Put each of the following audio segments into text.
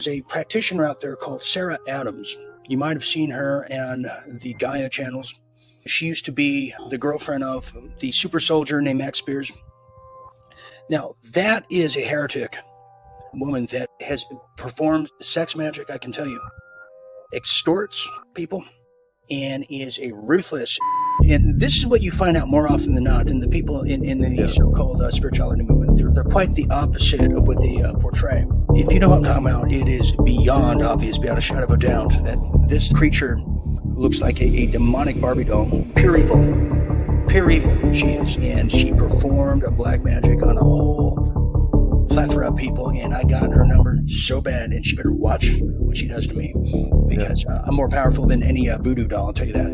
There's a practitioner out there called Sarah Adams. You might have seen her on the Gaia channels. She used to be the girlfriend of the super soldier named Max Spears. Now, that is a heretic woman that has performed sex magic, I can tell you, extorts people, and is a ruthless. And this is what you find out more often than not in the people in the so-called spirituality movement. They're quite the opposite of what they portray. If you know what I'm talking about, it is beyond obvious, beyond a shadow of a doubt, that this creature looks like a demonic Barbie doll. Pure evil she is. And she performed a black magic on a whole plethora of people, and I got her number so bad, and she better watch what she does to me, because I'm more powerful than any voodoo doll, I'll tell you that.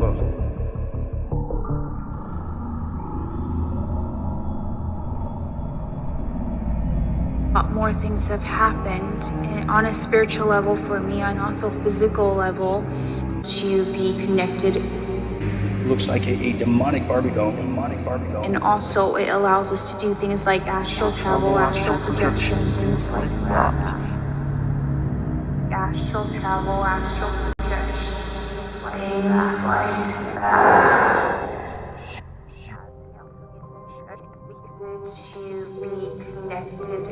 A lot more things have happened on a spiritual level for me, and also physical level, to be connected. Looks like a demonic Barbie doll. And also it allows us to do things like astral travel, astral projection, things like that. Astral travel, astral projection, things like that. To be connected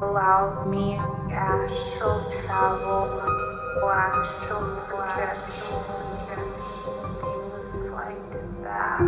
allows me astral travel, astral projection, things like that.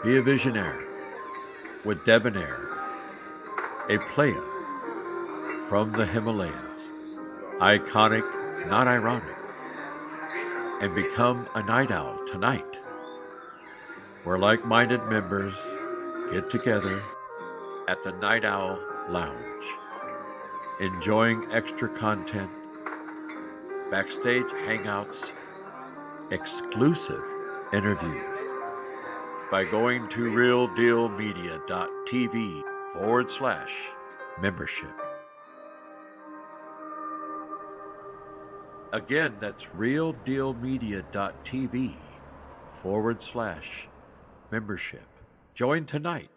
Be a visionary with Debonair, a playa from the Himalayas, iconic, not ironic, and become a night owl tonight, where like-minded members get together at the Night Owl Lounge, enjoying extra content, backstage hangouts, exclusive interviews, by going to realdealmedia.tv/membership. Again, that's realdealmedia.tv/membership. Join tonight.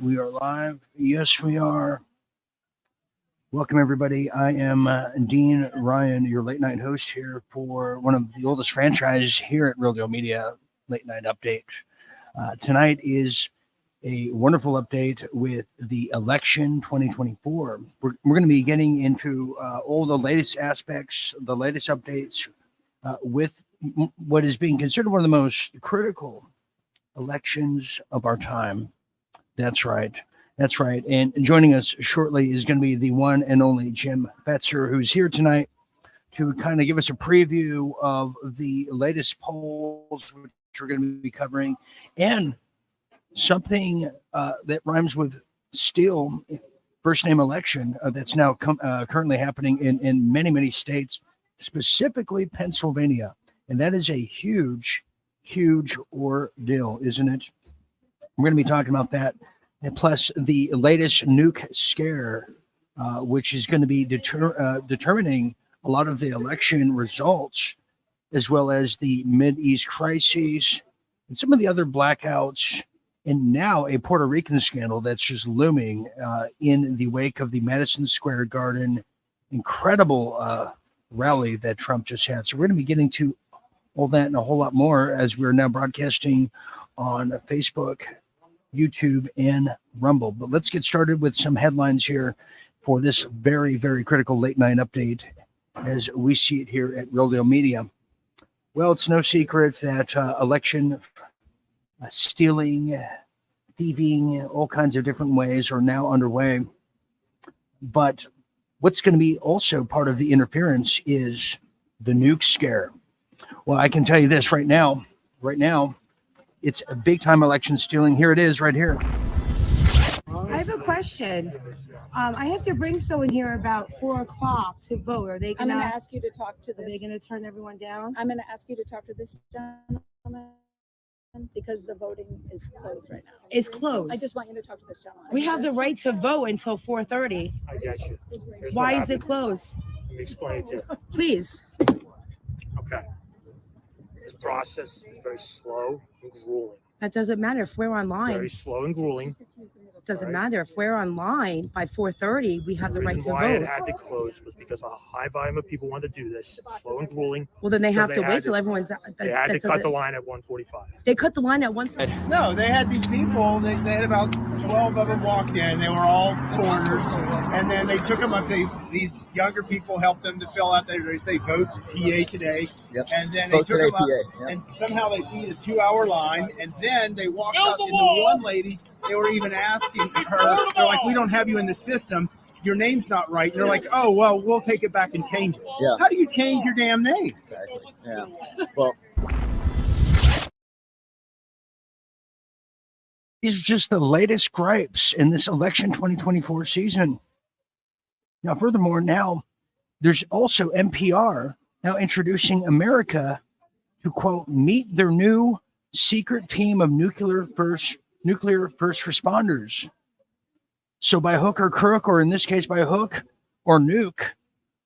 We are live. Yes, we are. Welcome, everybody. I am Dean Ryan, your late night host here for one of the oldest franchises here at Real Deal Media, Late Night Update. Tonight is a wonderful update with the election 2024. We're going to be getting into all the latest aspects, the latest updates with what is being considered one of the most critical elections of our time. That's right. That's right. And joining us shortly is going to be the one and only Jim Betzer, who's here tonight to kind of give us a preview of the latest polls, which we're going to be covering, and something that rhymes with steal, first name election, that's now currently happening in many, many states, specifically Pennsylvania. And that is a huge, huge ordeal, isn't it? We're going to be talking about that. And plus the latest nuke scare, which is going to be determining a lot of the election results, as well as the Mideast crises and some of the other blackouts, and now a Puerto Rican scandal that's just looming in the wake of the Madison Square Garden incredible rally that Trump just had. So we're going to be getting to all that and a whole lot more as we're now broadcasting on Facebook, YouTube, and Rumble. But let's get started with some headlines here for this very, very critical late night update as we see it here at Real Deal Media. Well, it's no secret that election stealing, thieving, all kinds of different ways are now underway. But what's going to be also part of the interference is the nuke scare. Well, I can tell you this right now, it's a big time election stealing. Here it is right here. I have a question. I have to bring someone here about 4 o'clock to vote. Are they I'm gonna going to ask you to talk to Are they this. gonna turn everyone down? I'm going to ask you to talk to this gentleman because the voting is closed right now. It's closed. I just want you to talk to this gentleman. We have the right to vote until 4:30. I get you. Here's Why what is it happened. closed? Let me explain it to you. Please. Okay. This process is very slow and grueling. That doesn't matter if we're online. Very slow and grueling. It doesn't Right. matter if we're online by 4:30. We have the right reason to why it vote. had to close was because a high volume of people wanted to do this. It's slow and grueling. Well, then they So have they to had wait till to- everyone's. They had to cut the line at 1:45. They cut the line at 1. No, they had these people. They had about 12 of them walked in. They were all foreigners, and then they took them up. These younger people helped them to fill out. They say vote PA today, Yep. and then they Vote took today, them up, PA, yep. and somehow they beat a 2-hour line, and then they walked up. And the one lady, they were even asking her, they're like, "We don't have you in the system. Your name's not right." And they're like, "Oh, well, we'll take it back and change it." Yeah. How do you change your damn name? Exactly. Yeah. Well, Is just the latest gripes in this election 2024 season. Now, furthermore, now there's also NPR now introducing America to, quote, meet their new secret team of nuclear first responders. So by hook or crook, or in this case by hook or nuke,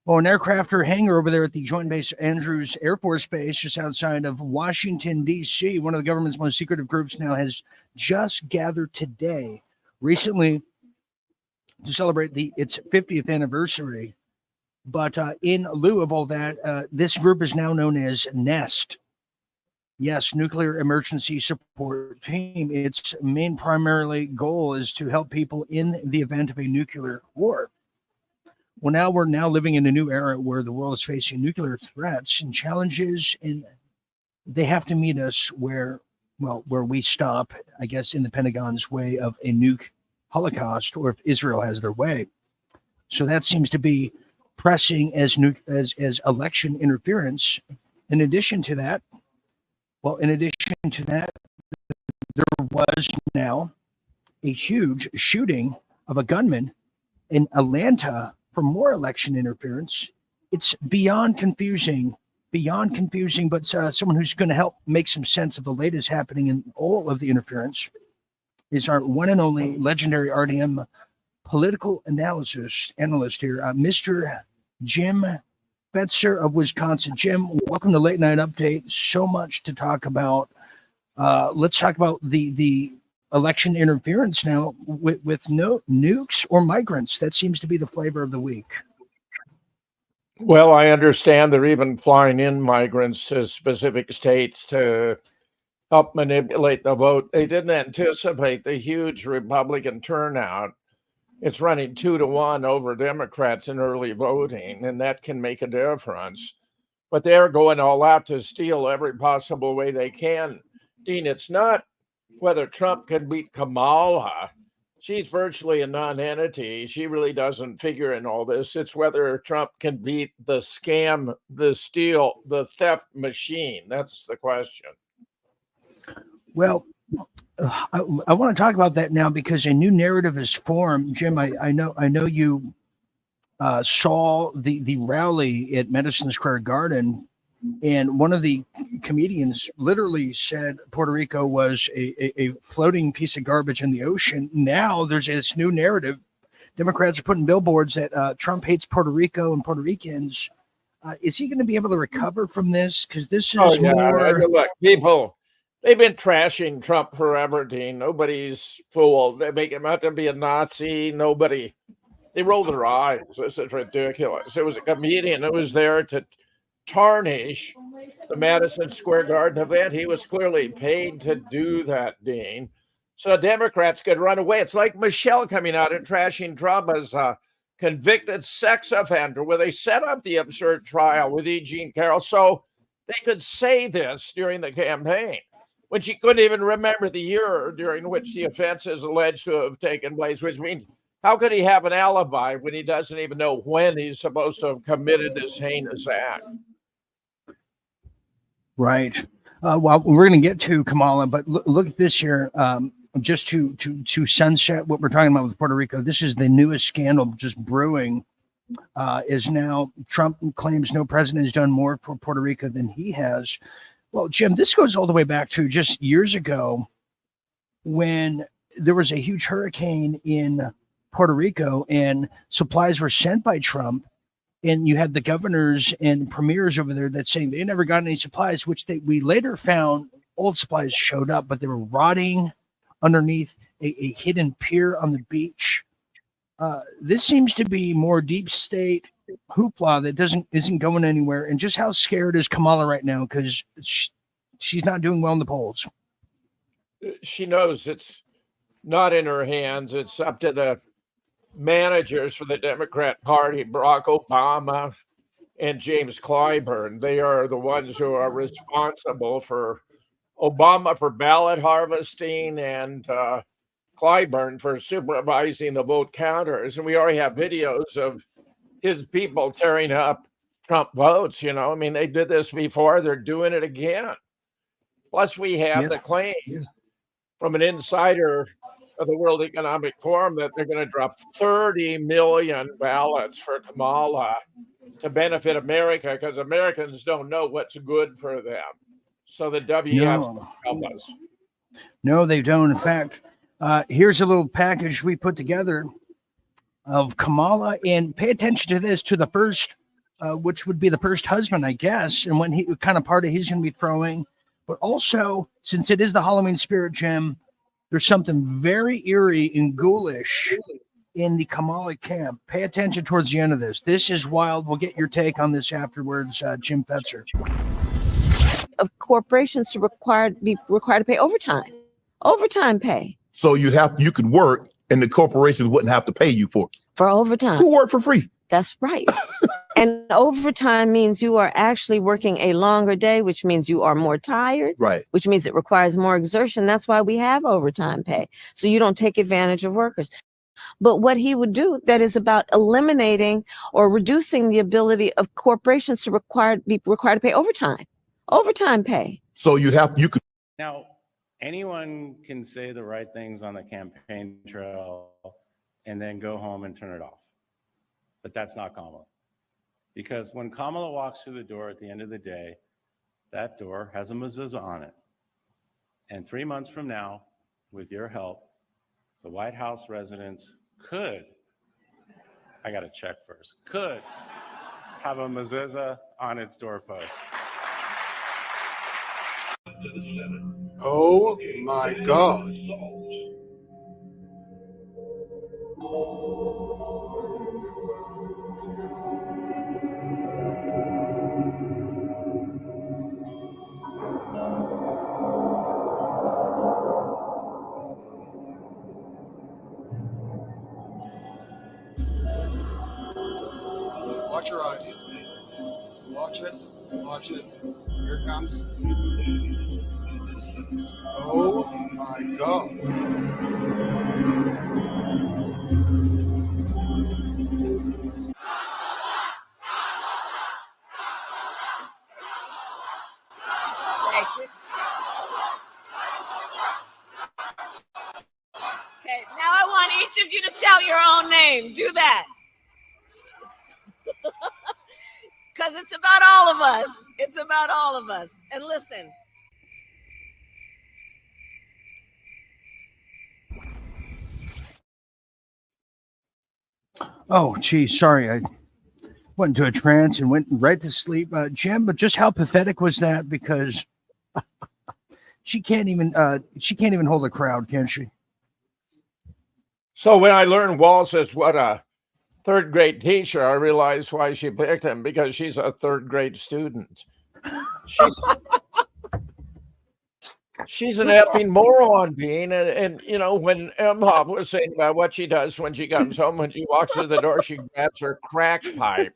well, an aircraft or hangar over there at the Joint Base Andrews Air Force Base, just outside of Washington, D.C., one of the government's most secretive groups now has just gathered today, recently, to celebrate its 50th anniversary. But in lieu of all that, this group is now known as NEST. Yes, Nuclear Emergency Support Team. Its main primarily goal is to help people in the event of a nuclear war. Well, now we're living in a new era where the world is facing nuclear threats and challenges, and they have to meet us where we stop, I guess, in the Pentagon's way of a nuke holocaust, or if Israel has their way. So that seems to be pressing as election interference. In addition to that, there was now a huge shooting of a gunman in Atlanta for more election interference. It's beyond confusing, but someone who's going to help make some sense of the latest happening in all of the interference is our one and only legendary RDM political analyst here, Mr. Jim Betzer of Wisconsin. Jim, welcome to Late Night Update. So much to talk about. Let's talk about the election interference now with no nukes or migrants. That seems to be the flavor of the week. Well, I understand they're even flying in migrants to specific states to help manipulate the vote. They didn't anticipate the huge Republican turnout. It's running 2-1 over Democrats in early voting, and that can make a difference. But they're going all out to steal every possible way they can. Dean, it's not whether Trump can beat Kamala. She's virtually a non-entity. She really doesn't figure in all this. It's whether Trump can beat the scam, the steal, the theft machine. That's the question. Well, I want to talk about that now because a new narrative is formed. Jim, I know you saw the rally at Madison Square Garden, and one of the comedians literally said Puerto Rico was a floating piece of garbage in the ocean. Now there's this new narrative. Democrats are putting billboards that Trump hates Puerto Rico and Puerto Ricans. Is he going to be able to recover from this? Because this is more. Look, people, they've been trashing Trump forever, Dean. Nobody's fooled. They make him out to be a Nazi. Nobody. They roll their eyes. This is ridiculous. It was a comedian who was there to tarnish the Madison Square Garden event. He was clearly paid to do that, Dean. So Democrats could run away. It's like Michelle coming out and trashing Trump as a convicted sex offender, where they set up the absurd trial with E. Jean Carroll so they could say this during the campaign, when she couldn't even remember the year during which the offense is alleged to have taken place, which means how could he have an alibi when he doesn't even know when he's supposed to have committed this heinous act? Right. Well, we're going to get to Kamala, but look at this here. Just to sunset what we're talking about with Puerto Rico. This is the newest scandal just brewing. Is now Trump claims no president has done more for Puerto Rico than he has. Well, Jim, this goes all the way back to just years ago when there was a huge hurricane in Puerto Rico and supplies were sent by Trump. And you had the governors and premiers over there that saying they never got any supplies, which we later found old supplies showed up, but they were rotting underneath a hidden pier on the beach. This seems to be more deep state hoopla that isn't going anywhere. And just how scared is Kamala right now? Because she's not doing well in the polls. She knows it's not in her hands. It's up to the managers for the Democrat Party, Barack Obama and James Clyburn. They are the ones who are responsible for Obama for ballot harvesting and Clyburn for supervising the vote counters. And we already have videos of his people tearing up Trump votes. You know, I mean, they did this before. They're doing it again. Plus, we have the claim from an insider of the World Economic Forum that they're going to drop 30 million ballots for Kamala to benefit America because Americans don't know what's good for them. So the WF help us. No, they don't. In fact, here's a little package we put together of Kamala, and pay attention to this, to the first, which would be the first husband, I guess, and when he kind of party he's going to be throwing. But also, since it is the Halloween spirit, Jim, there's something very eerie and ghoulish in the Kamala camp. Pay attention towards the end of this. This is wild. We'll get your take on this afterwards, Jim Fetzer. Of corporations to be required to pay overtime pay. So you could work and the corporations wouldn't have to pay you for overtime. Who work for free? That's right. And overtime means you are actually working a longer day, which means you are more tired, right? Which means it requires more exertion. That's why we have overtime pay. So you don't take advantage of workers. But what he would do that is about eliminating or reducing the ability of corporations to be required to pay overtime pay. So you could. Now, anyone can say the right things on the campaign trail and then go home and turn it off. But that's not Kamala. Because when Kamala walks through the door at the end of the day, that door has a mezuzah on it. And 3 months from now, with your help, the White House residents could have a mezuzah on its doorpost. Oh my God. your eyes. Watch it. Watch it. Here it comes. Oh my God. Okay, now I want each of you to shout your own name. Do that. Because it's about all of us. It's about all of us. And listen. Oh, geez, sorry. I went into a trance and went right to sleep. Jim, but just how pathetic was that? Because she can't even hold a crowd, can she? So when I learned Walsh is what a third grade teacher, I realized why she picked him, because she's a third grade student. She's an effing moron, Bean. And you know, when Emhoff was saying about what she does when she comes home, when she walks through the door, she grabs her crack pipe.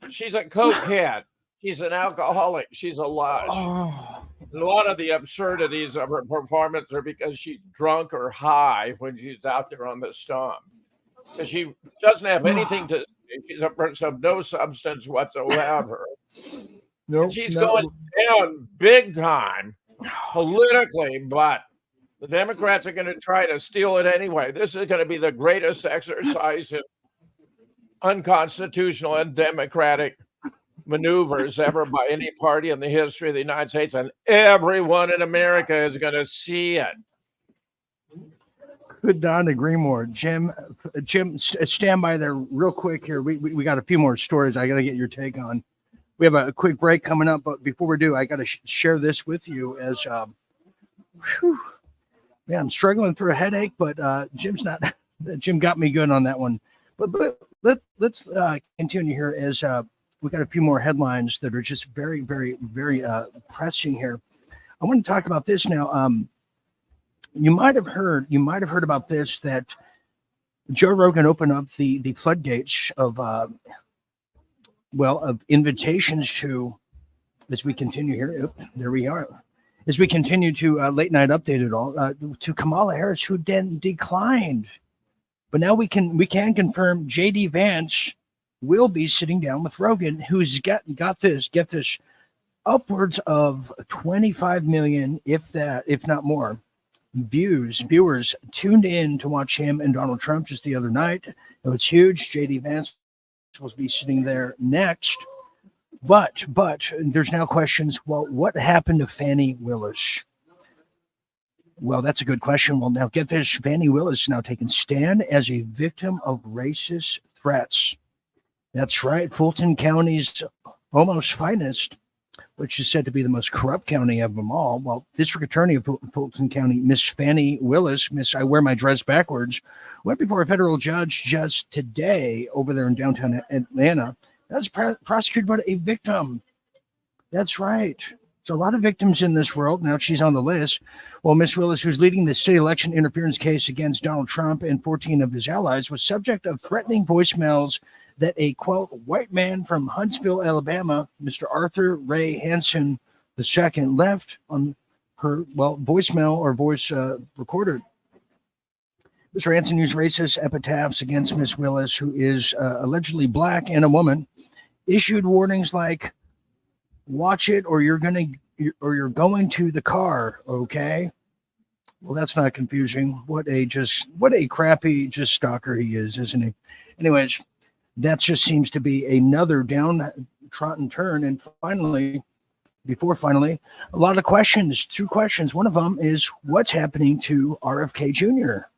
She's a cokehead. She's an alcoholic. She's a lush. Oh. And a lot of the absurdities of her performance are because she's drunk or high when she's out there on the stump. Because she doesn't have anything to say. She's a person of no substance whatsoever. Nope, She's going down big time politically, but the Democrats are going to try to steal it anyway. This is going to be the greatest exercise in unconstitutional and democratic maneuvers ever by any party in the history of the United States, and everyone in America is going to see it. Could not agree more. Jim, stand by there real quick here. We got a few more stories I got to get your take on. We have a quick break coming up, but before we do, I got to share this with you as, man, I'm struggling through a headache, but Jim got me good on that one. But let's continue here as we got a few more headlines that are just very, very, very pressing here. I want to talk about this now. You might have heard about this, that Joe Rogan opened up the floodgates of invitations to, as we continue here. There we are. As we continue to late night update it all to Kamala Harris, who then declined. But now we can confirm JD Vance will be sitting down with Rogan, who's get this, upwards of 25 million, if not more, viewers tuned in to watch him and Donald Trump just the other night. It was huge. JD Vance will be sitting there next. But there's now questions. Well, what happened to Fani Willis? Well, that's a good question. Well, now get this. Fani Willis now taking stand as a victim of racist threats. That's right. Fulton County's almost finest, which is said to be the most corrupt county of them all. Well, District Attorney of Fulton County, Miss Fani Willis, I wear my dress backwards, went before a federal judge just today over there in downtown Atlanta. That's prosecuted by a victim. That's right. So a lot of victims in this world. Now she's on the list. Well, Miss Willis, who's leading the state election interference case against Donald Trump and 14 of his allies, was subject of threatening voicemails that a, quote, white man from Huntsville, Alabama, Mr. Arthur Ray Hansen II, left on her, voicemail or voice recorder. Mr. Hansen used racist epitaphs against Miss Willis, who is allegedly black and a woman, issued warnings like, watch it or you're going to the car, okay? Well, that's not confusing. What a crappy stalker he is, isn't he? Anyways, that just seems to be another downtrodden turn. And finally, a lot of questions, 2 questions. One of them is, what's happening to RFK Jr.?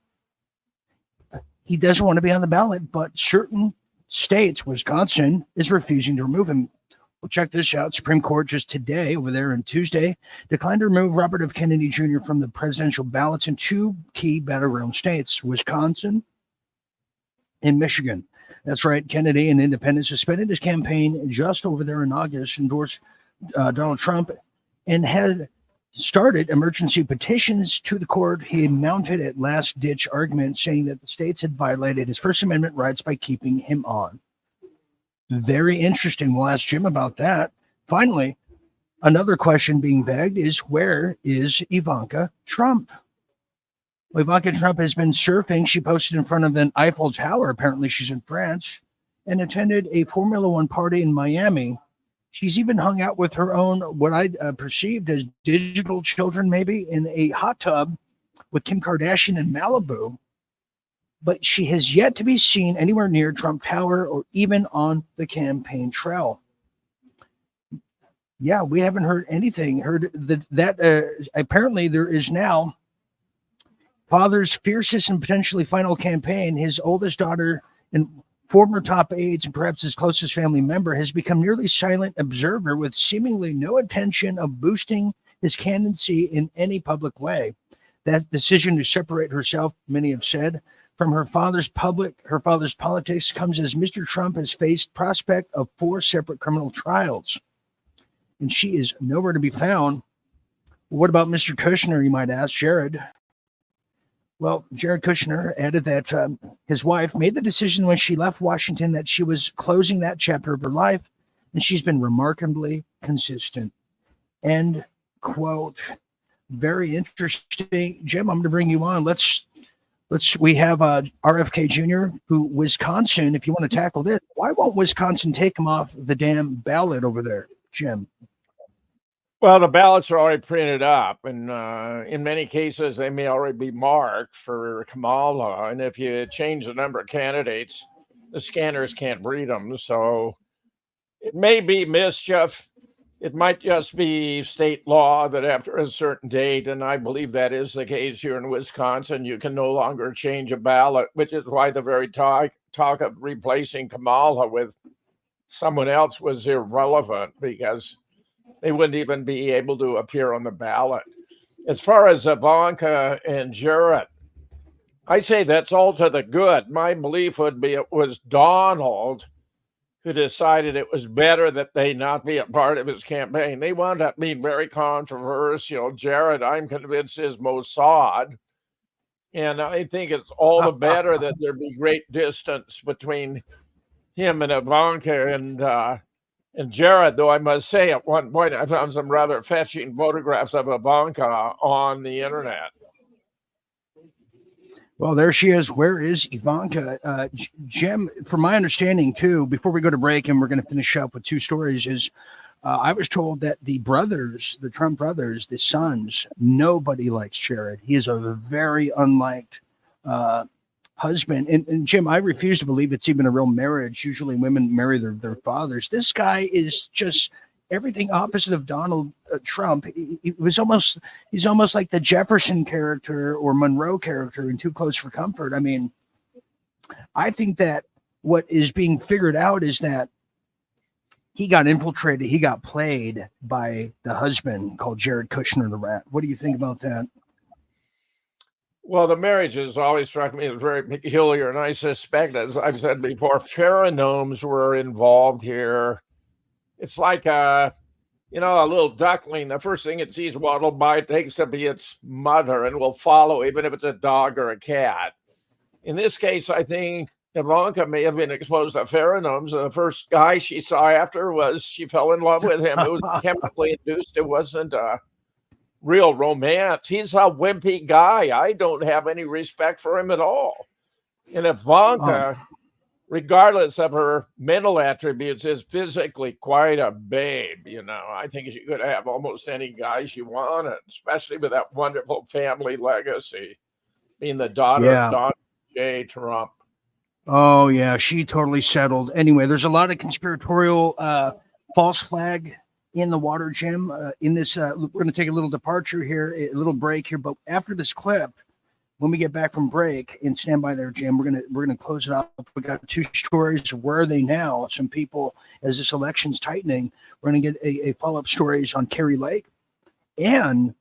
He doesn't want to be on the ballot, but certain states, Wisconsin, is refusing to remove him. Well, check this out. Supreme Court just today, over there on Tuesday, declined to remove Robert F. Kennedy Jr. from the presidential ballots in 2 key battleground states, Wisconsin and Michigan. That's right. Kennedy, an independent, suspended his campaign just over there in August, endorsed Donald Trump, and had started emergency petitions to the court. He mounted a last-ditch argument saying that the states had violated his First Amendment rights by keeping him on. Very interesting. We'll ask Jim about that. Finally, another question being begged is, where is Ivanka Trump? Well, Ivanka Trump has been surfing. She posted in front of an Eiffel Tower. Apparently, she's in France and attended a Formula One party in Miami. She's even hung out with her own, what I perceived as digital children, maybe, in a hot tub with Kim Kardashian in Malibu. But she has yet to be seen anywhere near Trump Tower or even on the campaign trail. Yeah, we haven't heard anything. Heard that apparently there is now father's fiercest and potentially final campaign. His oldest daughter and former top aides, and perhaps his closest family member, has become nearly silent observer with seemingly no intention of boosting his candidacy in any public way. That decision to separate herself, many have said, from her father's politics comes as Mr. Trump has faced prospect of 4 separate criminal trials. And she is nowhere to be found. What about Mr. Kushner, you might ask, Jared? Well, Jared Kushner added that his wife made the decision when she left Washington that she was closing that chapter of her life, and she's been remarkably consistent. End quote. Very interesting. Jim, I'm going to bring you on. We have RFK Jr., who Wisconsin, if you want to tackle this, why won't Wisconsin take him off the damn ballot over there, Jim? Well, the ballots are already printed up, and in many cases, they may already be marked for Kamala. And if you change the number of candidates, the scanners can't read them. So it may be mischief. It might just be state law that after a certain date, and I believe that is the case here in Wisconsin, you can no longer change a ballot, which is why the very talk of replacing Kamala with someone else was irrelevant, because they wouldn't even be able to appear on the ballot. As far as Ivanka and Jared, I say that's all to the good. My belief would be it was Donald who decided it was better that they not be a part of his campaign. They wound up being very controversial. Jared, I'm convinced, is Mossad. And I think it's all the better that there be great distance between him and Ivanka. And Jared, though I must say at one point I found some rather fetching photographs of Ivanka on the internet. Well, there she is. Where is Ivanka? Jim, from my understanding, too, before we go to break, and we're going to finish up with 2 stories, is I was told that the brothers, the Trump brothers, the sons, nobody likes Jared. He is a very unliked husband. And Jim, I refuse to believe it's even a real marriage. Usually women marry their fathers. This guy is just everything opposite of Donald Trump. He's almost like the Jefferson character or Monroe character in Too Close for Comfort. I mean, I think that what is being figured out is that he got infiltrated. He got played by the husband called Jared Kushner, the rat. What do you think about that? Well, the marriage has always struck me as very peculiar, and I suspect, as I've said before, pheromones were involved here. It's like a little duckling. The first thing it sees what it'll bite takes to be its mother and will follow, even if it's a dog or a cat. In this case, I think Ivanka may have been exposed to pheromones. And the first guy she saw after she fell in love with him. It was chemically induced. It wasn't a real romance. He's a wimpy guy. I don't have any respect for him at all. And Ivanka, regardless of her mental attributes, is physically quite a babe. I think she could have almost any guy she wanted, especially with that wonderful family legacy, being the daughter of Donald J. Trump. Oh, yeah, she totally settled. Anyway, there's a lot of conspiratorial false flag in the water, Jim. In this, we're going to take a little departure here, a little break here. But after this clip, when we get back from break, and stand by there, Jim, we're gonna close it up. We got 2 stories of where are they now? Some people, as this election's tightening, we're gonna get a follow-up stories on Kerry Lake, and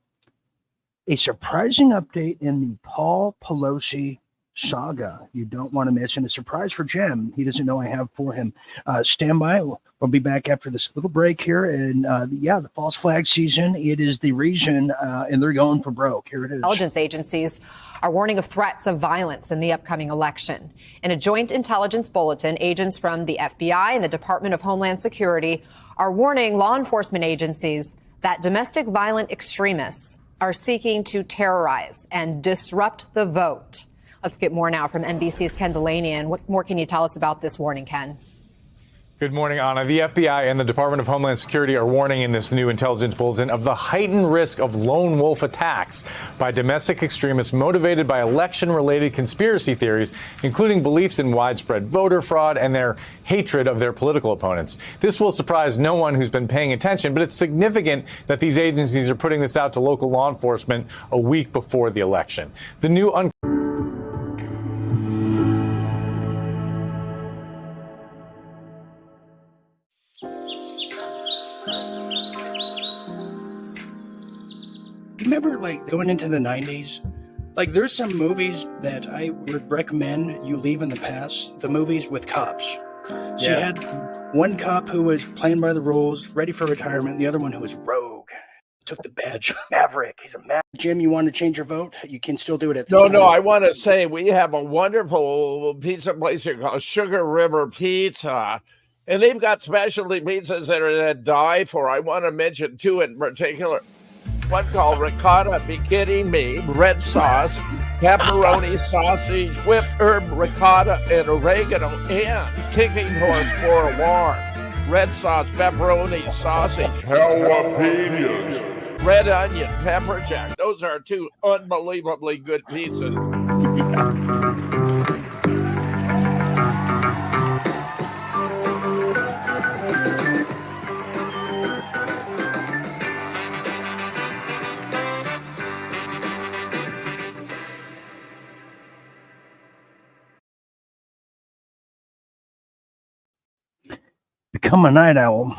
a surprising update in the Paul Pelosi saga you don't want to miss. And a surprise for Jim, he doesn't know I have for him. Stand by. We'll be back after this little break here. And the false flag season, it is the reason, and they're going for broke. Here it is. Intelligence agencies are warning of threats of violence in the upcoming election. In a joint intelligence bulletin, agents from the FBI and the Department of Homeland Security are warning law enforcement agencies that domestic violent extremists are seeking to terrorize and disrupt the vote. Let's get more now from NBC's Ken Delaney. What more can you tell us about this warning, Ken? Good morning, Anna. The FBI and the Department of Homeland Security are warning in this new intelligence bulletin of the heightened risk of lone wolf attacks by domestic extremists motivated by election-related conspiracy theories, including beliefs in widespread voter fraud and their hatred of their political opponents. This will surprise no one who's been paying attention, but it's significant that these agencies are putting this out to local law enforcement a week before the election. The new Remember, like, going into the 90s? Like, there's some movies that I would recommend you leave in the past. The movies with cops. So you had one cop who was playing by the rules, ready for retirement. The other one who was rogue. Took the badge. Maverick. He's a maverick. Jim, you want to change your vote? You can still do it at this time. No, I want to say we have a wonderful pizza place here called Sugar River Pizza. And they've got specialty pizzas that die for. I want to mention two in particular. One called ricotta, be kidding me, red sauce, pepperoni, sausage, whipped herb, ricotta, and oregano, and kicking horse for alarm. Red sauce, pepperoni, sausage, jalapenos, red onion, pepper jack. Those are two unbelievably good pizzas. Become a night owl.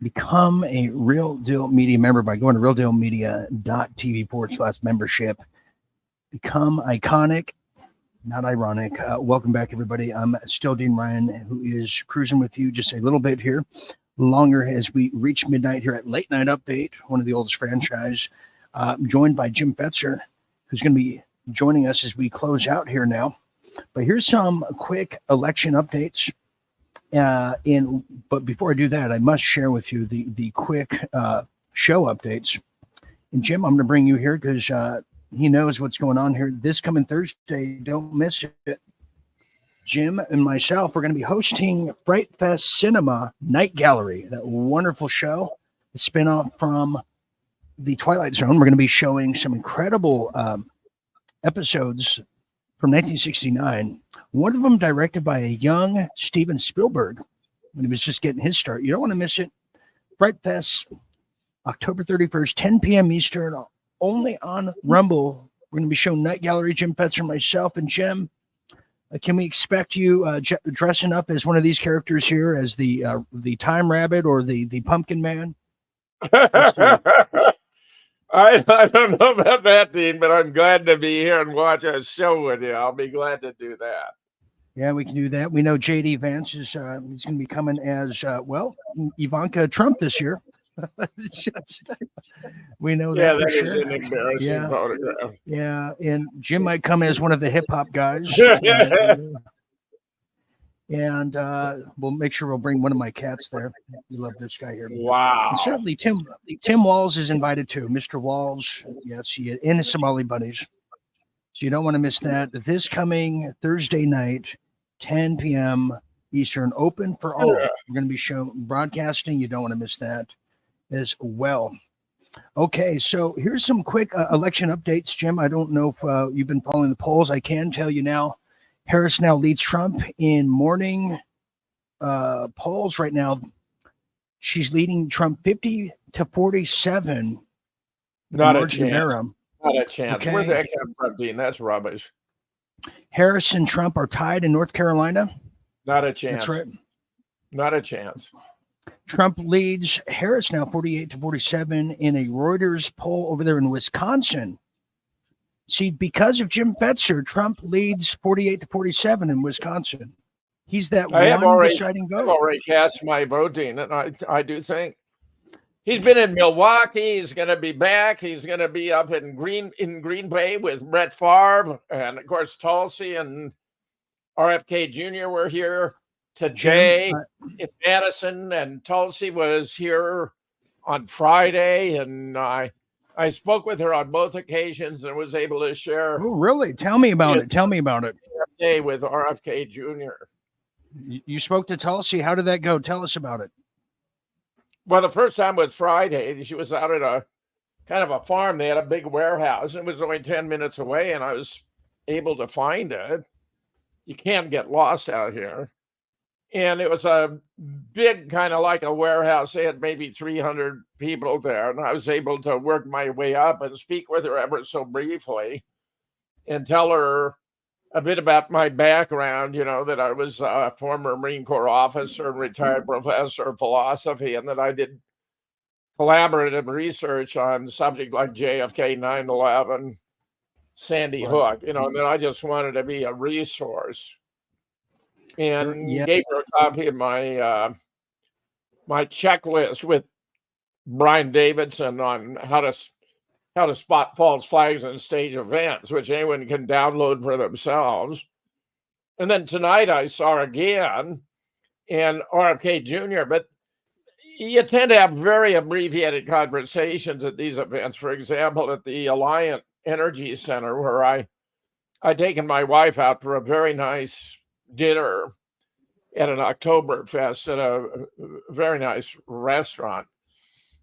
Become a Real Deal Media member by going to realdealmedia.tv/membership. Become iconic, not ironic. Welcome back, everybody. I'm still Dean Ryan, who is cruising with you just a little bit here, longer as we reach midnight here at Late Night Update, one of the oldest franchise. Joined by Jim Fetzer, who's going to be joining us as we close out here now. But here's some quick election updates. But before I do that, I must share with you the quick show updates. And Jim, I'm going to bring you here because he knows what's going on here. This coming Thursday, don't miss it. Jim and myself, we're going to be hosting Fright Fest Cinema Night Gallery, that wonderful show, a spinoff from the Twilight Zone. We're going to be showing some incredible episodes from 1969. One of them directed by a young Steven Spielberg when he was just getting his start. You don't want to miss it. Fright Fest, October 31st, 10 p.m. Eastern, only on Rumble. We're going to be showing Night Gallery, Jim Fetzer, myself, and Jim. Can we expect you dressing up as one of these characters here, as the Time Rabbit or the Pumpkin Man? I don't know about that, Dean, but I'm glad to be here and watch a show with you. I'll be glad to do that. Yeah, we can do that. We know J.D. Vance is he's going to be coming as, Ivanka Trump this year. We know that. Yeah, that for is sure. an embarrassing photograph. Yeah, and Jim might come as one of the hip-hop guys. And we'll make sure we'll bring one of my cats there. You love this guy here. Wow. And certainly Tim Walls is invited too. Mr. Walls, yes, he is, and his Somali buddies. So you don't want to miss that. This coming Thursday night, 10 p.m. Eastern, open for all. We're going to be broadcasting. You don't want to miss that as well. Okay, so here's some quick election updates, Jim. I don't know if you've been following the polls. I can tell you now, Harris now leads Trump in morning polls right now. She's leading Trump 50-47. Not a chance. Not a chance. Okay. Where the heck come from, Dean? That's rubbish. Harris and Trump are tied in North Carolina. Not a chance. That's right. Not a chance. Trump leads Harris now 48-47 in a Reuters poll over there in Wisconsin. See, because of Jim Fetzer, Trump leads 48-47 in Wisconsin. He's that one deciding vote. I've already cast my voting, and I do think he's been in Milwaukee. He's going to be back. He's going to be up in Green Bay with Brett Favre, and of course Tulsi and RFK Jr. were here today in Madison, and Tulsi was here on Friday, and I spoke with her on both occasions and was able to share. Oh, really? Tell me about it. Tell me about it. With RFK Jr. You spoke to Tulsi. How did that go? Tell us about it. Well, the first time was Friday. She was out at a kind of a farm. They had a big warehouse. It was only 10 minutes away, and I was able to find it. You can't get lost out here. And it was a big, kind of like a warehouse. They had maybe 300 people there. And I was able to work my way up and speak with her ever so briefly and tell her a bit about my background, that I was a former Marine Corps officer and retired professor of philosophy, and that I did collaborative research on subjects like JFK, 9/11, Sandy Hook, and then I just wanted to be a resource. And gave her a copy of my my checklist with Brian Davidson on how to spot false flags and stage events, which anyone can download for themselves. And then tonight I saw again, and RFK Jr., but you tend to have very abbreviated conversations at these events. For example, at the Alliant Energy Center, where I'd taken my wife out for a very nice dinner at an Oktoberfest at a very nice restaurant.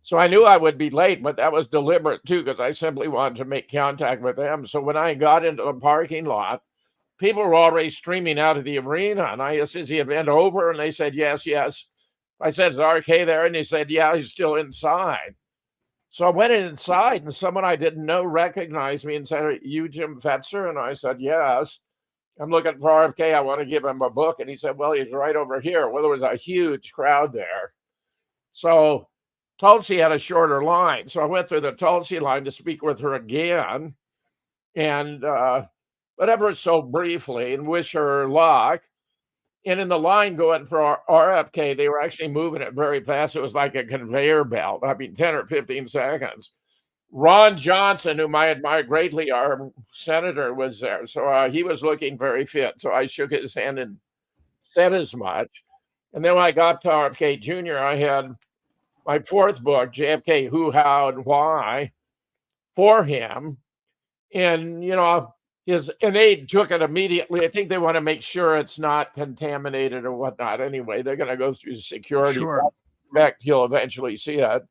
So I knew I would be late, but that was deliberate too, because I simply wanted to make contact with them. So when I got into the parking lot, people were already streaming out of the arena, and I asked, "Is the event over?" And they said, yes. I said, "Is RK there?" And they said, "Yeah, he's still inside." So I went inside, and someone I didn't know recognized me and said, "Are you Jim Fetzer?" And I said, "Yes. I'm looking for RFK. I want to give him a book." And he said, "Well, he's right over here." Well, there was a huge crowd there. So Tulsi had a shorter line. So I went through the Tulsi line to speak with her again, and whatever so briefly, and wish her luck. And in the line going for RFK, they were actually moving it very fast. It was like a conveyor belt. 10 or 15 seconds. Ron Johnson, whom I admire greatly, our senator, was there. So he was looking very fit. So I shook his hand and said as much. And then when I got to RFK Jr., I had my fourth book, JFK, Who, How, and Why, for him. And, his aide took it immediately. I think they want to make sure it's not contaminated or whatnot. Anyway, they're going to go through security. Sure. In fact, you'll eventually see it.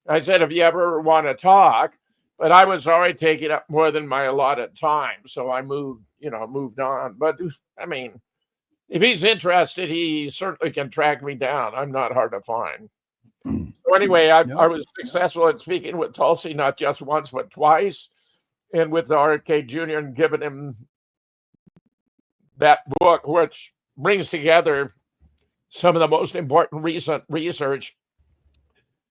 I said, if you ever want to talk, but I was already taking up more than my allotted time. So I moved on. But if he's interested, he certainly can track me down. I'm not hard to find. So anyway, I was successful in speaking with Tulsi, not just once, but twice, and with RFK Jr. and giving him that book, which brings together some of the most important recent research,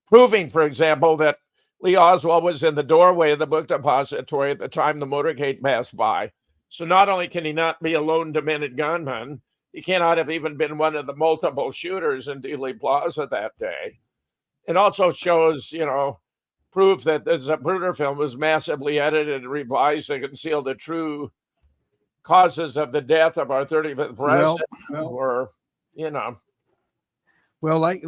proving, for example, that Lee Oswald was in the doorway of the book depository at the time the motorcade passed by. So not only can he not be a lone demented gunman, he cannot have even been one of the multiple shooters in Dealey Plaza that day. It also shows, proof that the Zapruder film was massively edited and revised to conceal the true causes of the death of our 35th president. Well, like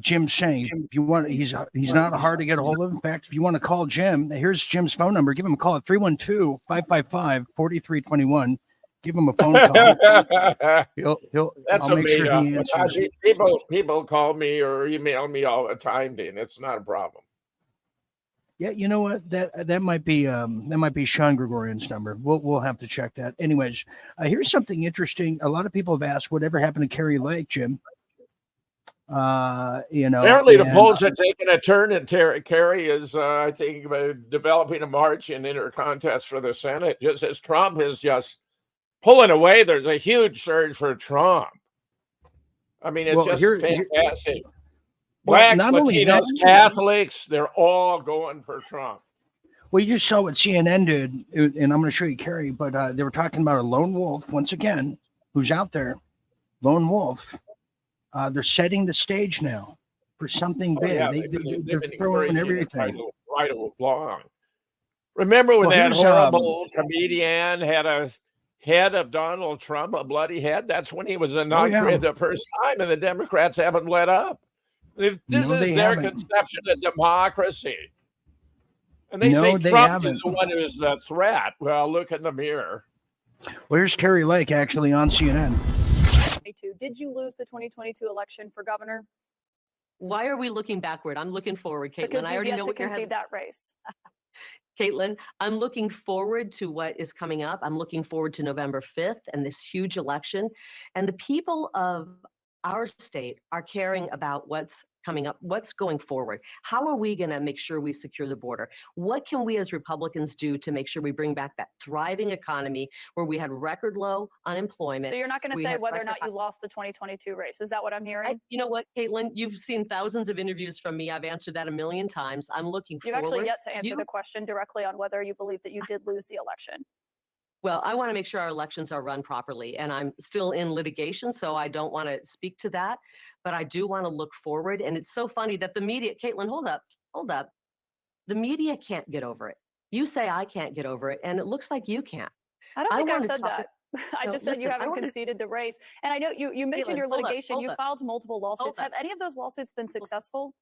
Jim's saying, if you want, he's not hard to get a hold of. In fact, if you want to call Jim, here's Jim's phone number. Give him a call at 312-555-4321. Give him a phone call. I'll make sure he answers. People call me or email me all the time, Dean. It's not a problem. Yeah, you know what? That might be Sean Gregorian's number. We'll have to check that. Anyways, here's something interesting. A lot of people have asked whatever happened to Kerry Lake, Jim. Apparently the polls are taking a turn, and Kerry is, I think, developing a march in inner contest for the Senate, just as Trump is just pulling away. There's a huge surge for Trump. It's fantastic. Blacks, Latinos, Catholics, they're all going for Trump. Well, you just saw what CNN did, and I'm going to show you, Carrie, but they were talking about a lone wolf, once again, who's out there, lone wolf. They're setting the stage now for something big. Yeah, They're throwing everything. Right along. Remember when that horrible comedian had a head of Donald Trump, a bloody head? That's when he was inaugurated the first time, and the Democrats haven't let up. This is their conception of democracy. And they say Trump is the one who is the threat. Well, look in the mirror. Well, here's Carrie Lake actually on CNN. Did you lose the 2022 election for governor? Why are we looking backward? I'm looking forward, Caitlin. Because I already know what you're concede that race. Caitlin, I'm looking forward to what is coming up. I'm looking forward to November 5th and this huge election. And the people of our state are caring about what's coming up, what's going forward. How are we going to make sure we secure the border? What can we as Republicans do to make sure we bring back that thriving economy where we had record low unemployment? So you're not going to say whether or not you lost the 2022 race. Is that what I'm hearing? You know what, Caitlin? You've seen thousands of interviews from me. I've answered that a million times. I'm looking forward. You've actually yet to answer the question directly on whether you believe that you did lose the election. Well, I want to make sure our elections are run properly, and I'm still in litigation, so I don't want to speak to that, but I do want to look forward. And it's so funny that the media, Caitlin, hold up. The media can't get over it. You say I can't get over it, and it looks like you can't. I don't think I said that. I just said you haven't conceded the race. And I know you mentioned your litigation. You filed multiple lawsuits. Have any of those lawsuits been successful?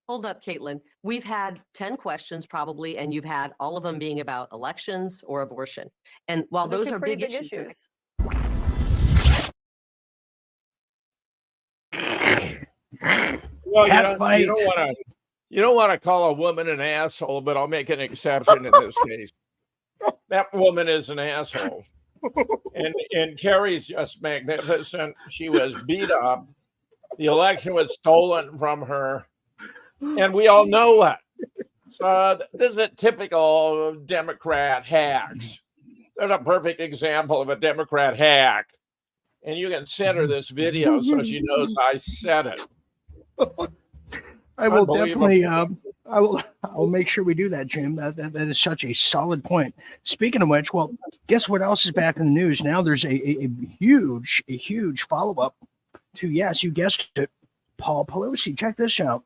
Hold up, Caitlin. We've had 10 questions probably, and you've had all of them being about elections or abortion. And while those are big issues. Well, you don't want to call a woman an asshole, but I'll make an exception in this case. That woman is an asshole. And Carrie's just magnificent. She was beat up. The election was stolen from her. And we all know it. So this is a typical Democrat hacks. There's a perfect example of a Democrat hack. And you can send her this video so she knows I said it. I will definitely, I will make sure we do that, Jim. That is such a solid point. Speaking of which, well, guess what else is back in the news? Now there's a huge follow-up to, yes, you guessed it, Paul Pelosi. Check this out.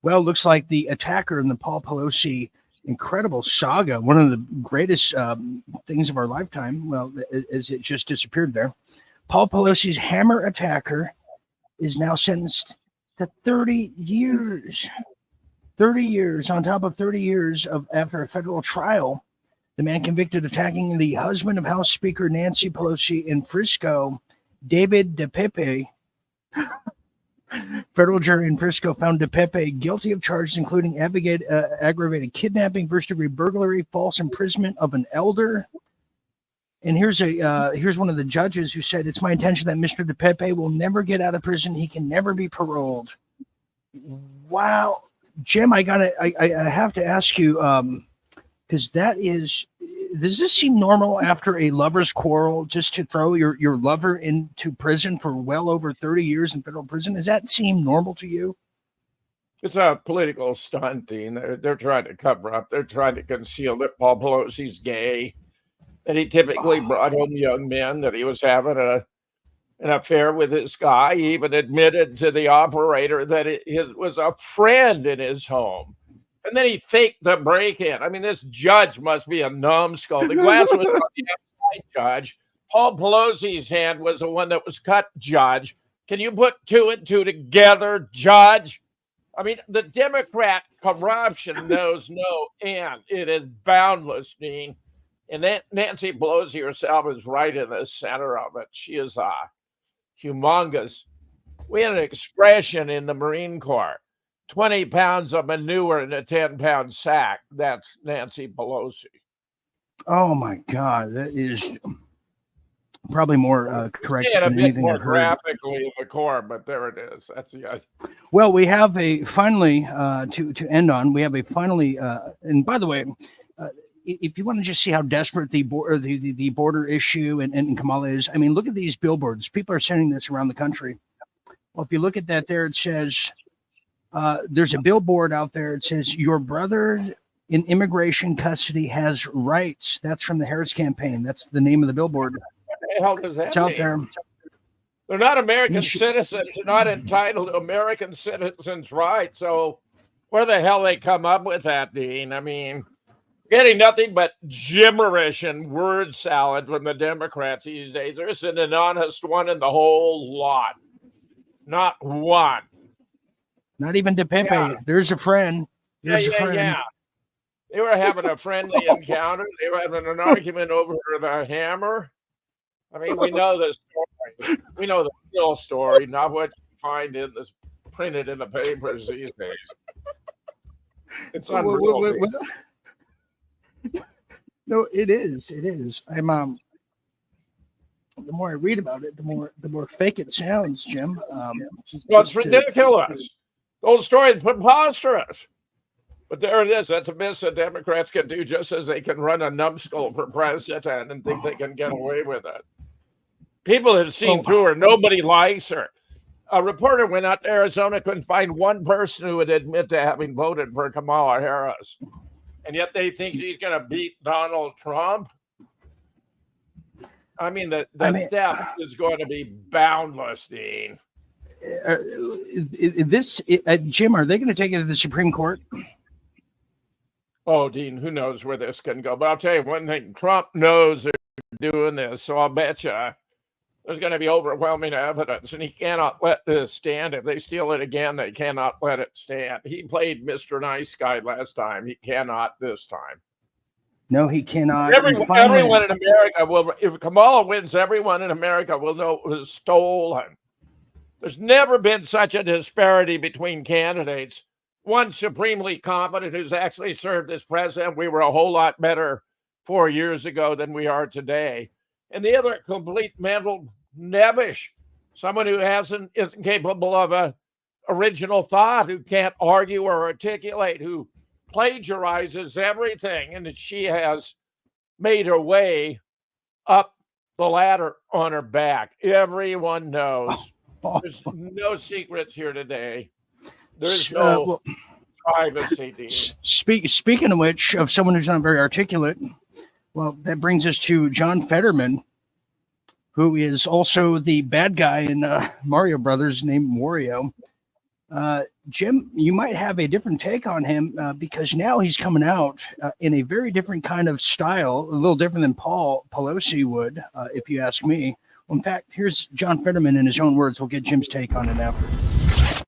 Well, it looks like the attacker in the Paul Pelosi incredible saga, one of the greatest things of our lifetime, well, as it just disappeared there. Paul Pelosi's hammer attacker is now sentenced to 30 years. 30 years on top of 30 years after a federal trial. The man convicted of attacking the husband of House Speaker Nancy Pelosi in Frisco, David DePepe. Federal jury in Frisco found DePepe guilty of charges including aggravated kidnapping, first-degree burglary, false imprisonment of an elder. And here's one of the judges who said, "It's my intention that Mr. DePepe will never get out of prison. He can never be paroled." Wow, Jim, I have to ask you, because does this seem normal after a lover's quarrel just to throw your lover into prison for well over 30 years in federal prison? Does that seem normal to you? It's a political stunt, Dean. They're trying to cover up. They're trying to conceal that Paul Pelosi's gay, that he typically brought home young men, that he was having an affair with this guy. He even admitted to the operator that it was a friend in his home. And then he faked the break-in. I mean, this judge must be a numbskull. The glass was on the outside, Judge. Paul Pelosi's hand was the one that was cut, Judge. Can you put two and two together, Judge? I mean, the Democrat corruption knows no end. It is boundless, Dean. And Nancy Pelosi herself is right in the center of it. She is humongous. We had an expression in the Marine Corps. 20 pounds of manure in a 10-pound sack. That's Nancy Pelosi. Oh, my God. That is probably more correct than anything I've heard. More graphically in the Corps, but there it is. That's the Well, we have finally, to end on, we have finally, and by the way, if you want to just see how desperate the border issue and Kamala is, I mean, look at these billboards. People are sending this around the country. Well, if you look at that there, it says, there's a billboard out there. It says, your brother in immigration custody has rights. That's from the Harris campaign. That's the name of the billboard. What the hell does that It's out mean? there. They're not American citizens. They're not entitled to American citizens' rights. So where the hell they come up with that, Dean? I mean, getting nothing but gibberish and word salad from the Democrats these days. There isn't an honest one in the whole lot. Not one. Not even DePepe. Yeah. There's a friend. There's a friend. Yeah. They were having a friendly encounter. They were having an argument over the hammer. I mean, we know the story. We know the real story, not what you find in this printed in the papers these days. It's unreal. No, it is. It is. I'm the more I read about it, the more fake it sounds, Jim. Well, it's ridiculous. Those stories preposterous. But there it is. That's a miss that Democrats can do, just as they can run a numbskull for president and think they can get away with it. People have seen through her. Nobody likes her. A reporter went out to Arizona, couldn't find one person who would admit to having voted for Kamala Harris. And yet they think she's going to beat Donald Trump. I mean, the theft is going to be boundless, Dean. Jim, are they going to take it to the Supreme Court? Oh, Dean, who knows where this can go? But I'll tell you one thing. Trump knows they're doing this, so I'll bet you there's going to be overwhelming evidence, and he cannot let this stand. If they steal it again, they cannot let it stand. He played Mr. Nice Guy last time. He cannot this time. No, he cannot. Everyone in America will, if Kamala wins, everyone in America will know it was stolen. There's never been such a disparity between candidates. One supremely competent who's actually served as president. We were a whole lot better 4 years ago than we are today. And the other complete mental nebbish, someone who isn't capable of a original thought, who can't argue or articulate, who plagiarizes everything, and that she has made her way up the ladder on her back. Everyone knows. There's no secrets here today. There's no privacy. Speaking of which, of someone who's not very articulate, well, that brings us to John Fetterman, who is also the bad guy in Mario Brothers named Wario. Jim, you might have a different take on him because now he's coming out in a very different kind of style, a little different than Paul Pelosi would, if you ask me. Well, in fact, here's John Fetterman in his own words. We'll get Jim's take on it after.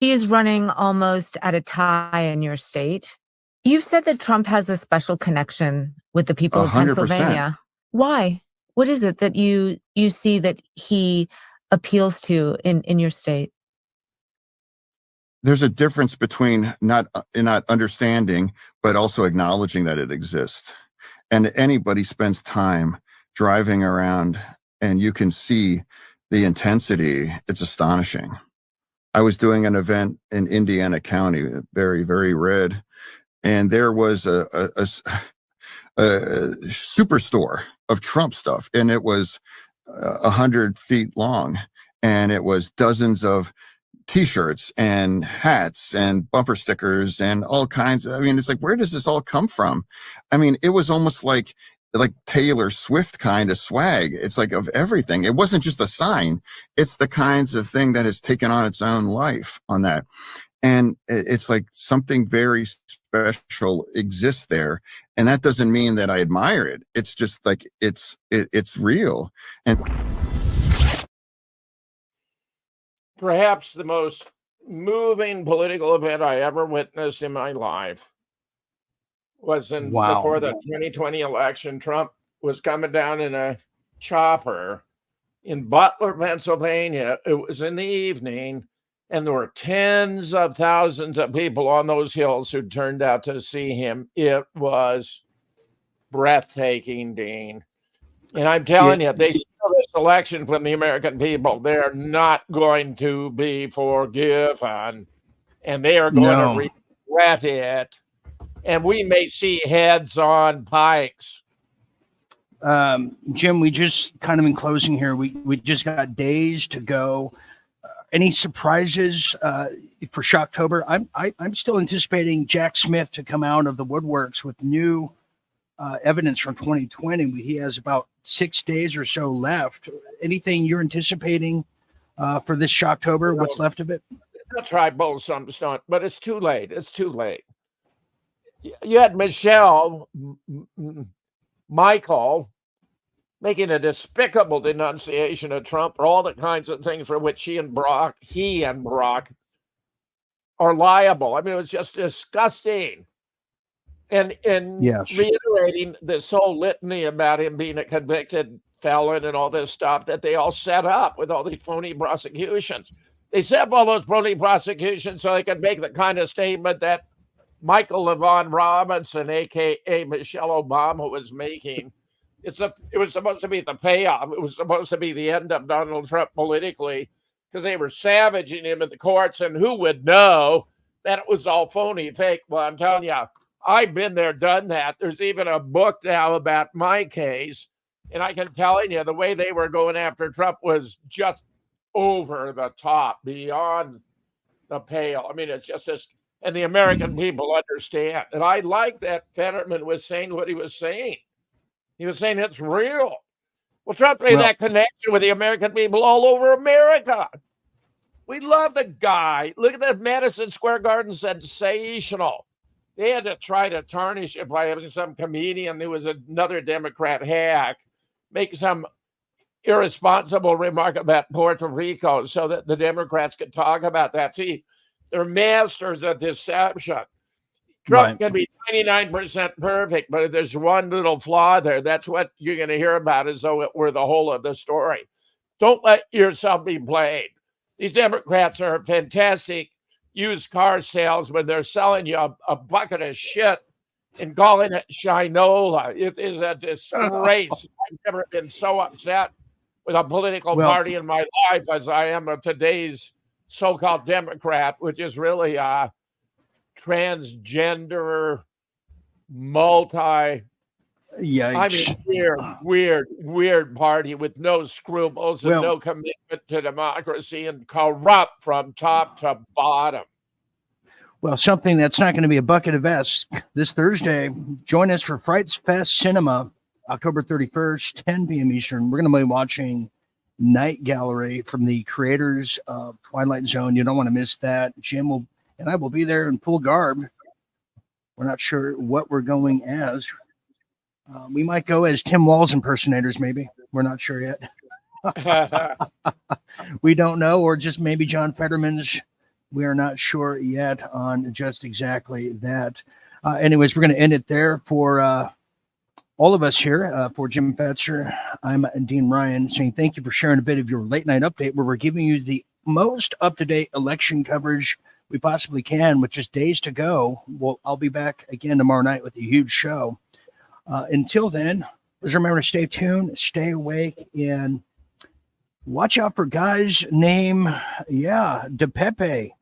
He is running almost at a tie in your state. You've said that Trump has a special connection with the people of 100%. Pennsylvania. Why? What is it that you see that he appeals to in your state? There's a difference between not understanding, but also acknowledging that it exists. And anybody spends time driving around and you can see the intensity. It's astonishing. I was doing an event in Indiana County, very, very red. And there was a superstore of Trump stuff. And it was 100 feet long. And it was dozens of T-shirts and hats and bumper stickers and all kinds. I mean, it's like, where does this all come from? I mean, it was almost like Taylor Swift kind of swag. It's like of everything. It wasn't just a sign. It's the kinds of thing that has taken on its own life on that. And it's like something very special exists there. And that doesn't mean that I admire it. It's just like, it's real. And perhaps the most moving political event I ever witnessed in my life was before the 2020 election. Trump was coming down in a chopper in Butler, Pennsylvania. It was in the evening, and there were tens of thousands of people on those hills who turned out to see him. It was breathtaking, Dean. And I'm telling you, they steal this election from the American people. They're not going to be forgiven, and they are going to regret it. And we may see heads on pikes. Jim, we just kind of in closing here, we just got days to go. Any surprises for Shocktober? I'm still anticipating Jack Smith to come out of the woodworks with new evidence from 2020. He has about 6 days or so left. Anything you're anticipating for this Shocktober? What's left of it? I'll try both some stunt, but it's too late. It's too late. You had Michael making a despicable denunciation of Trump for all the kinds of things for which he and Brock are liable. I mean, it was just disgusting. And Yes. reiterating this whole litany about him being a convicted felon and all this stuff that they all set up with all these phony prosecutions. They set up all those phony prosecutions so they could make the kind of statement that Michael LaVaughn Robinson, a.k.a. Michelle Obama, was making. It was supposed to be the payoff. It was supposed to be the end of Donald Trump politically, because they were savaging him in the courts, and who would know that it was all phony, fake? Well, I'm telling you, I've been there, done that. There's even a book now about my case, and I can tell you the way they were going after Trump was just over the top, beyond the pale. I mean, it's just this, and the American people understand. And I like that Fetterman was saying what he was saying. He was saying it's real. Well, Trump made that connection with the American people all over America. We love the guy. Look at that Madison Square Garden, sensational. They had to try to tarnish it by having some comedian who was another Democrat hack make some irresponsible remark about Puerto Rico so that the Democrats could talk about that. See, they're masters of deception. Trump can be 99% perfect, but if there's one little flaw there, that's what you're going to hear about as though it were the whole of the story. Don't let yourself be played. These Democrats are fantastic used car salesmen. They're selling you a bucket of shit and calling it Shinola. It is a disgrace. I've never been so upset with a political party in my life as I am of today's so-called Democrat, which is really a transgender, Yikes. I mean, weird party with no scruples and no commitment to democracy and corrupt from top to bottom. Well, something that's not going to be a bucket of S this Thursday. Join us for Frights Fest Cinema, October 31st, 10 p.m. Eastern. We're going to be watching Night Gallery from the creators of Twilight Zone. You don't want to miss that. Jim and I will be there in full garb. We're not sure what we're going as. We might go as Tim Walz impersonators, maybe. We're not sure yet. We don't know, or just maybe John Fetterman's. We are not sure yet on just exactly that. Anyways, we're going to end it there for all of us here. For Jim Fetzer, I'm Dean Ryan, saying thank you for sharing a bit of your late night update, where we're giving you the most up-to-date election coverage we possibly can with just days to go. I'll be back again tomorrow night with a huge show. Until then, just remember to stay tuned, stay awake, and watch out for guys named, De Pepe.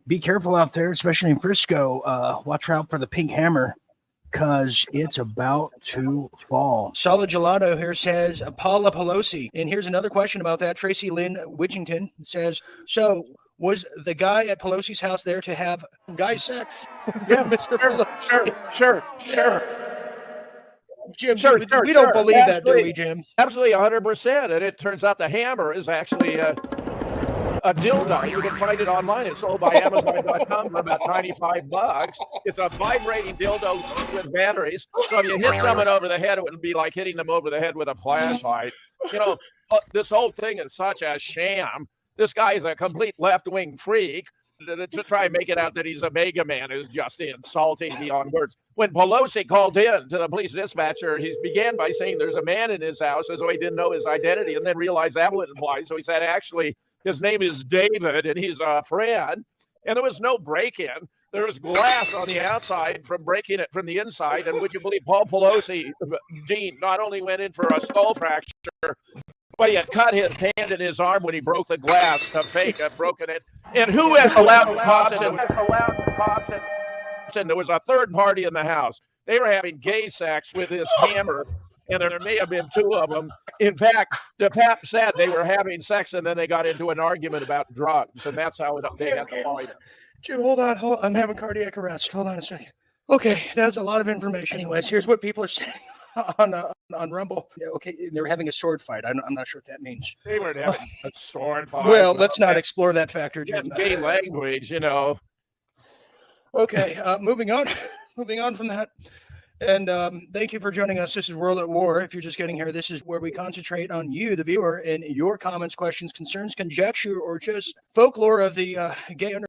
Be careful out there, especially in Frisco. Watch out for the pink hammer, because it's about to fall. Solid Gelato here says Paula Pelosi. And here's another question about that. Tracy Lynn Widgington says, so was the guy at Pelosi's house there to have guy sex? Yeah, Mr. Pelosi. Sure. Jim, we don't believe that, do we, Jim? Absolutely, 100%. And it turns out the hammer is actually a dildo. You can find it online. It's sold by Amazon.com for about $95. It's a vibrating dildo with batteries. So if you hit someone over the head, it would be like hitting them over the head with a flashlight. You know, this whole thing is such a sham. This guy is a complete left-wing freak. To try and make it out that he's a mega man is just insulting beyond words. When Pelosi called in to the police dispatcher, he began by saying there's a man in his house, as though he didn't know his identity, and then realized that wouldn't apply. So he said, actually, his name is David, and he's a friend. And there was no break-in. There was glass on the outside from breaking it from the inside. And would you believe Paul Pelosi, Dean, not only went in for a skull fracture, but he had cut his hand and his arm when he broke the glass to fake had broken it. And who has allowed cops in? There was a third party in the house. They were having gay sex with this hammer and there may have been two of them. In fact, the pap said they were having sex, and then they got into an argument about drugs, and that's how they had the fight. Jim, hold on. I'm having cardiac arrest. Hold on a second. Okay, that's a lot of information. Anyways, here's what people are saying on Rumble. Yeah, okay, they're having a sword fight. I'm not sure what that means. They weren't having a sword fight. Well, let's not explore that factor, Jim. That's gay language, you know. Okay, moving on. Moving on from that. And thank you for joining us. This is World at War. If you're just getting here, this is where we concentrate on you, the viewer, and your comments, questions, concerns, conjecture, or just folklore of the gay underground